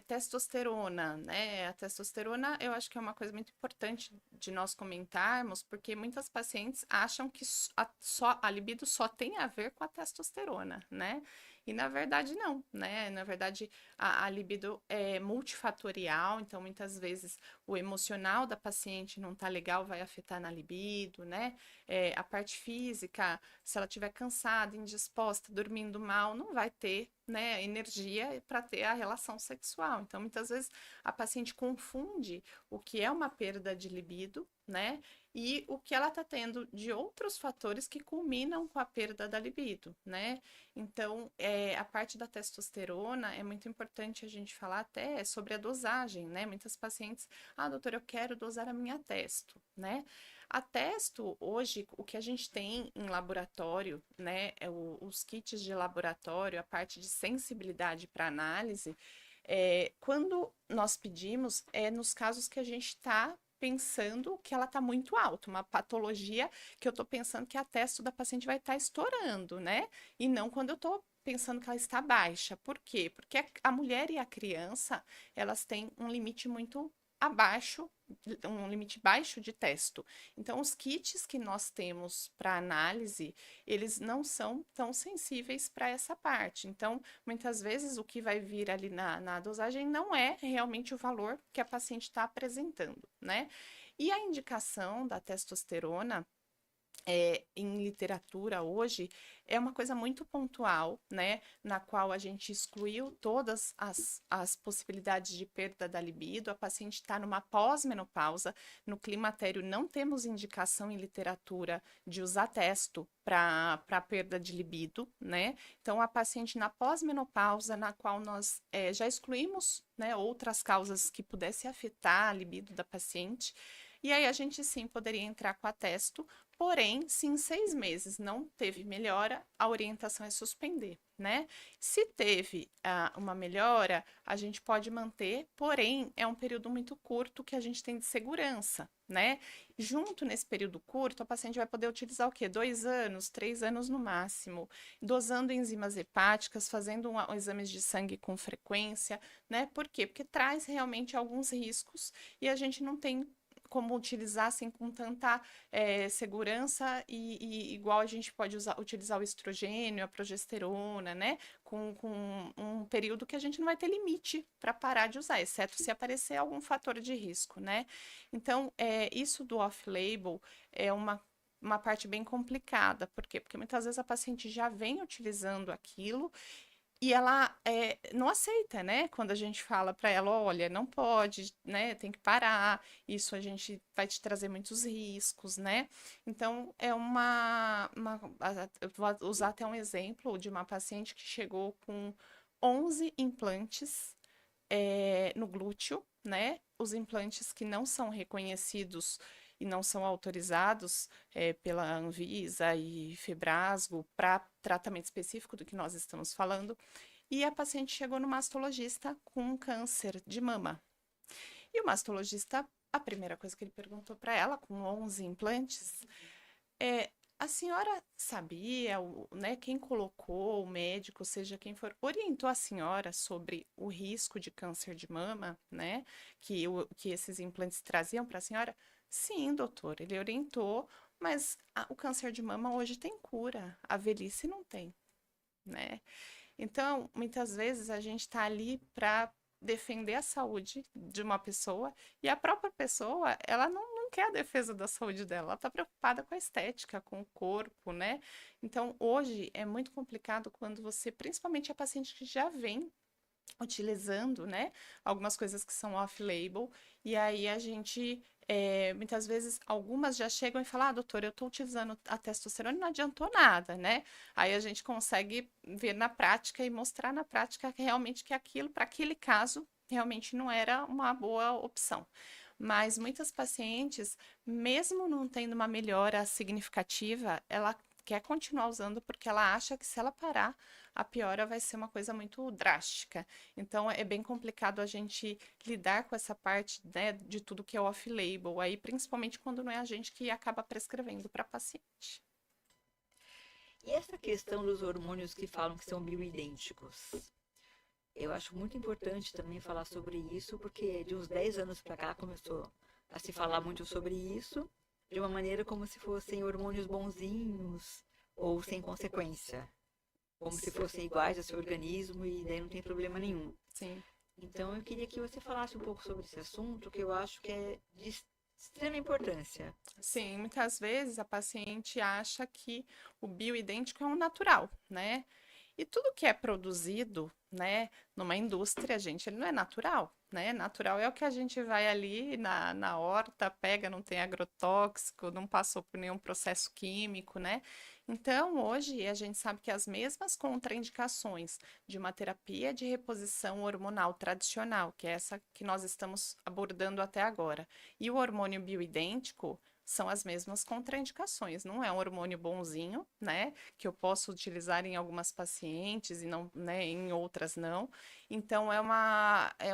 Testosterona, né? A testosterona eu acho que é uma coisa muito importante de nós comentarmos, porque muitas pacientes acham que só a libido só tem a ver com a testosterona, né? E na verdade não, né? Na verdade a libido é multifatorial, então muitas vezes o emocional da paciente não tá legal, vai afetar na libido, né? A parte física, se ela estiver cansada, indisposta, dormindo mal, não vai ter, né, energia para ter a relação sexual. Então, muitas vezes a paciente confunde o que é uma perda de libido, né, e o que ela está tendo de outros fatores que culminam com a perda da libido, né? Então, a parte da testosterona é muito importante a gente falar até sobre a dosagem, né? Muitas pacientes, doutora, eu quero dosar a minha testo, né? A testo, hoje, o que a gente tem em laboratório, né, os kits de laboratório, a parte de sensibilidade para análise, quando nós pedimos, é nos casos que a gente está pensando que ela está muito alta, uma patologia que eu estou pensando que a testo da paciente vai estar estourando, né? E não quando eu estou pensando que ela está baixa. Por quê? Porque a mulher e a criança, elas têm um limite muito abaixo, um limite baixo de testo. Então, os kits que nós temos para análise, eles não são tão sensíveis para essa parte. Então, muitas vezes, o que vai vir ali na dosagem não é realmente o valor que a paciente está apresentando, né? E a indicação da testosterona em literatura hoje é uma coisa muito pontual, né? Na qual a gente excluiu todas as possibilidades de perda da libido. A paciente está numa pós-menopausa. No climatério, não temos indicação em literatura de usar testo para perda de libido, né? Então, a paciente na pós-menopausa, na qual nós já excluímos, né, outras causas que pudessem afetar a libido da paciente. E aí a gente sim poderia entrar com a testo. Porém, se em 6 meses não teve melhora, a orientação é suspender, né? Se teve uma melhora, a gente pode manter, porém, é um período muito curto que a gente tem de segurança, né? Junto nesse período curto, a paciente vai poder utilizar o quê? 2 anos, 3 anos no máximo, dosando enzimas hepáticas, fazendo exames de sangue com frequência, né? Por quê? Porque traz realmente alguns riscos e a gente não tem como utilizar assim com tanta segurança e igual a gente pode utilizar o estrogênio, a progesterona, né? Com um período que a gente não vai ter limite para parar de usar, exceto se aparecer algum fator de risco, né? Então, isso do off-label é uma parte bem complicada. Por quê? Porque muitas vezes a paciente já vem utilizando aquilo e ela não aceita, né? Quando a gente fala para ela, olha, não pode, né? Tem que parar. Isso a gente vai te trazer muitos riscos, né? Então, eu vou usar até um exemplo de uma paciente que chegou com 11 implantes no glúteo, né? Os implantes que não são reconhecidos e não são autorizados pela Anvisa e Febrasgo para tratamento específico do que nós estamos falando. E a paciente chegou no mastologista com um câncer de mama. E o mastologista, a primeira coisa que ele perguntou para ela, com 11 implantes, é: a senhora sabia, né, quem colocou, o médico, seja quem for, orientou a senhora sobre o risco de câncer de mama, né, que esses implantes traziam para a senhora? Sim, doutor, ele orientou, mas o câncer de mama hoje tem cura, a velhice não tem, né? Então, muitas vezes a gente está ali para defender a saúde de uma pessoa e a própria pessoa, ela não quer a defesa da saúde dela, ela está preocupada com a estética, com o corpo, né? Então, hoje é muito complicado quando você, principalmente a paciente que já vem utilizando, né, algumas coisas que são off-label, e aí a gente, muitas vezes, algumas já chegam e falam, doutora, eu estou utilizando a testosterona e não adiantou nada, né? Aí a gente consegue ver na prática e mostrar na prática que realmente que aquilo, para aquele caso, realmente não era uma boa opção. Mas muitas pacientes, mesmo não tendo uma melhora significativa, ela quer continuar usando porque ela acha que se ela parar, a piora vai ser uma coisa muito drástica. Então, é bem complicado a gente lidar com essa parte, né, de tudo que é off-label, aí principalmente quando não é a gente que acaba prescrevendo para paciente. E essa questão dos hormônios que falam que são bioidênticos? eu acho muito importante também falar sobre isso, porque de uns 10 anos para cá começou a se falar muito sobre isso, de uma maneira como se fossem hormônios bonzinhos ou sem consequência, como se fossem iguais ao seu organismo e daí não tem problema nenhum. Sim. Então eu queria que você falasse um pouco sobre esse assunto, que eu acho que é de extrema importância. Sim, muitas vezes a paciente acha que o bioidêntico é um natural, né? E tudo que é produzido, né, numa indústria, gente, ele não é natural, né? Natural é o que a gente vai ali na horta, pega, não tem agrotóxico, não passou por nenhum processo químico, né? Então, hoje, a gente sabe que as mesmas contraindicações de uma terapia de reposição hormonal tradicional, que é essa que nós estamos abordando até agora, e o hormônio bioidêntico, são as mesmas contraindicações. Não é um hormônio bonzinho, né? Que eu posso utilizar em algumas pacientes e não, né, em outras não. Então é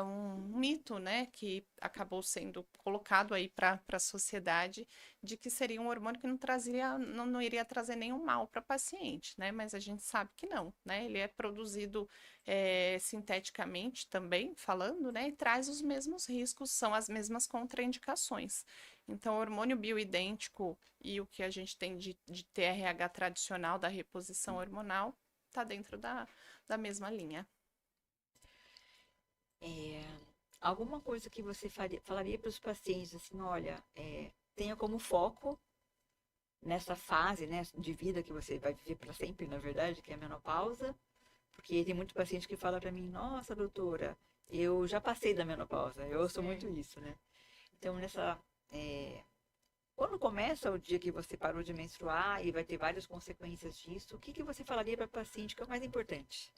um mito, né, que acabou sendo colocado aí para a sociedade de que seria um hormônio que não trazia, não iria trazer nenhum mal para a paciente, né? Mas a gente sabe que não, né? Ele é produzido sinteticamente também, falando, né? E traz os mesmos riscos, são as mesmas contraindicações. Então, o hormônio bioidêntico e o que a gente tem de TRH tradicional da reposição hormonal está dentro da mesma linha. É, alguma coisa que você falaria para os pacientes assim, olha, tenha como foco nessa fase, né, de vida que você vai viver para sempre, na verdade, que é a menopausa, porque tem muito paciente que fala para mim, nossa, doutora, eu já passei da menopausa, eu ouço muito Sim. isso, né? Então, é, quando começa o dia que você parou de menstruar e vai ter várias consequências disso, o que que você falaria para o paciente que é o mais importante?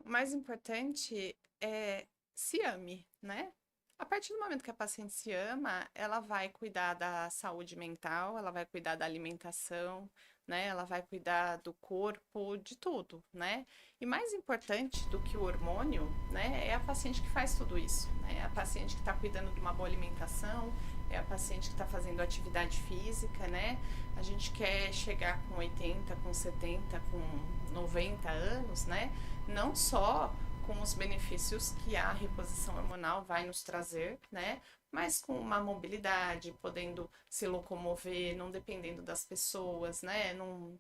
O mais importante é se ame, né? A partir do momento que a paciente se ama, ela vai cuidar da saúde mental, ela vai cuidar da alimentação, né? Ela vai cuidar do corpo, de tudo, né? E mais importante do que o hormônio, né, é a paciente que faz tudo isso, né? É a paciente que está cuidando de uma boa alimentação, é a paciente que está fazendo atividade física, né? A gente quer chegar com 80, com 70, com 90 anos, né? Não só com os benefícios que a reposição hormonal vai nos trazer, né? Mas com uma mobilidade, podendo se locomover, não dependendo das pessoas, né? Não,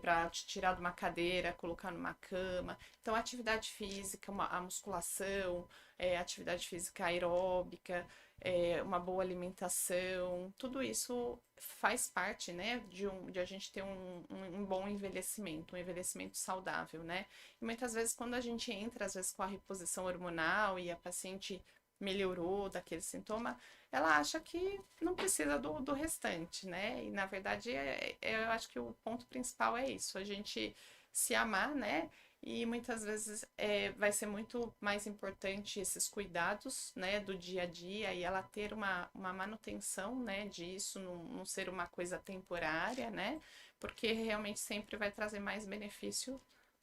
para te tirar de uma cadeira, colocar numa cama. Então, atividade física, a musculação, atividade física aeróbica, uma boa alimentação, tudo isso faz parte, né, de a gente ter um bom envelhecimento, um envelhecimento saudável, né? E muitas vezes, quando a gente entra, às vezes, com a reposição hormonal e a paciente melhorou daquele sintoma, ela acha que não precisa do restante, né? E na verdade, eu acho que o ponto principal é isso, a gente se amar, né? E muitas vezes vai ser muito mais importante esses cuidados, né, do dia a dia e ela ter uma manutenção, né, disso, não ser uma coisa temporária, né? Porque realmente sempre vai trazer mais benefício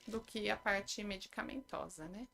do que a parte medicamentosa, né?